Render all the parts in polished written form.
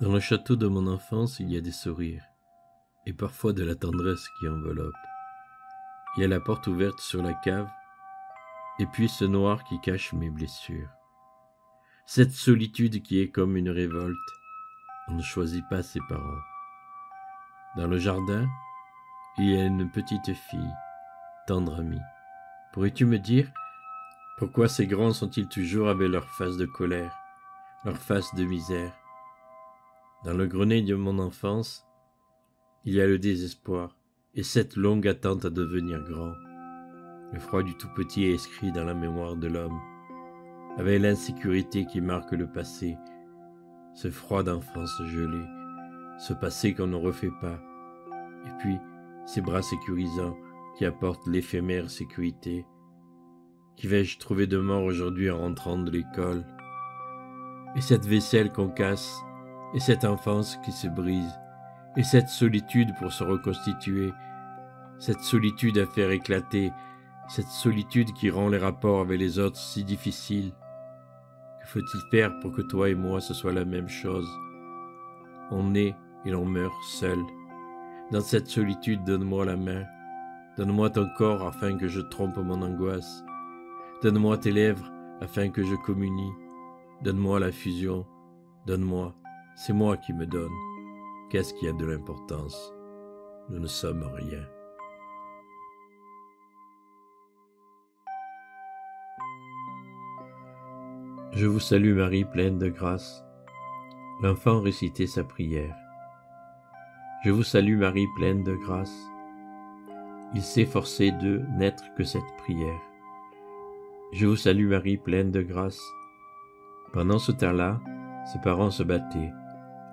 Dans le château de mon enfance, il y a des sourires, et parfois de la tendresse qui enveloppe. Il y a la porte ouverte sur la cave, et puis ce noir qui cache mes blessures. Cette solitude qui est comme une révolte, on ne choisit pas ses parents. Dans le jardin, il y a une petite fille, tendre amie. Pourrais-tu me dire, pourquoi ces grands sont-ils toujours avec leur face de colère, leur face de misère? Dans le grenier de mon enfance, il y a le désespoir, et cette longue attente à devenir grand. Le froid du tout petit est inscrit dans la mémoire de l'homme, avec l'insécurité qui marque le passé, ce froid d'enfance gelé, ce passé qu'on ne refait pas, et puis ces bras sécurisants qui apportent l'éphémère sécurité. Qui vais-je trouver de mort aujourd'hui en rentrant de l'école? Et cette vaisselle qu'on casse, et cette enfance qui se brise, et cette solitude pour se reconstituer, cette solitude à faire éclater, cette solitude qui rend les rapports avec les autres si difficiles. Que faut-il faire pour que toi et moi ce soit la même chose? On naît et l'on meurt seul. Dans cette solitude, donne-moi la main, donne-moi ton corps afin que je trompe mon angoisse, donne-moi tes lèvres afin que je communie, donne-moi la fusion, donne-moi, c'est moi qui me donne. Qu'est-ce qui a de l'importance? Nous ne sommes rien. Je vous salue Marie, pleine de grâce. L'enfant récitait sa prière. Je vous salue Marie, pleine de grâce. Il s'efforçait de n'être que cette prière. Je vous salue Marie, pleine de grâce. Pendant ce temps-là, ses parents se battaient.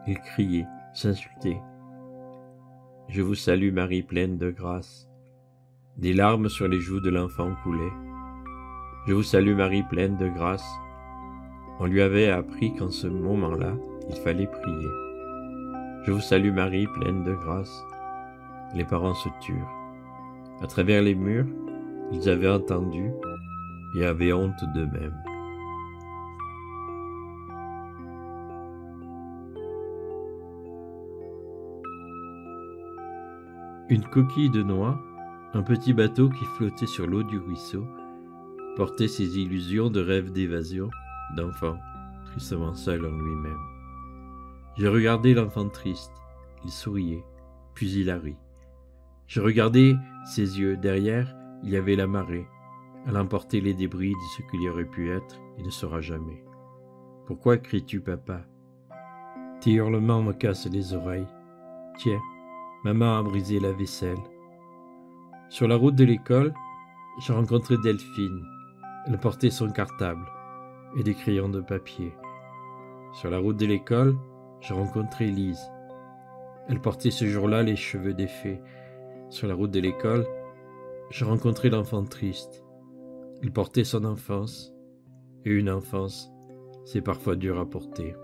Ils criaient, s'insultaient. Je vous salue Marie, pleine de grâce. Des larmes sur les joues de l'enfant coulaient. Je vous salue Marie, pleine de grâce. On lui avait appris qu'en ce moment-là, il fallait prier. Je vous salue Marie, pleine de grâce. Les parents se turent. À travers les murs, ils avaient entendu et avaient honte d'eux-mêmes. Une coquille de noix, un petit bateau qui flottait sur l'eau du ruisseau, portait ses illusions de rêve d'évasion, d'enfant, tristement seul en lui-même. Je regardais l'enfant triste, il souriait, puis il a ri. Je regardais ses yeux, derrière, il y avait la marée. Elle emportait les débris de ce qu'il y aurait pu être et ne sera jamais. Pourquoi cries-tu, papa? Tes hurlements me cassent les oreilles. Tiens, maman a brisé la vaisselle. Sur la route de l'école, j'ai rencontré Delphine. Elle portait son cartable et des crayons de papier. Sur la route de l'école, j'ai rencontré Lise. Elle portait ce jour-là les cheveux défaits. Sur la route de l'école, j'ai rencontré l'enfant triste. Il portait son enfance, et une enfance, c'est parfois dur à porter.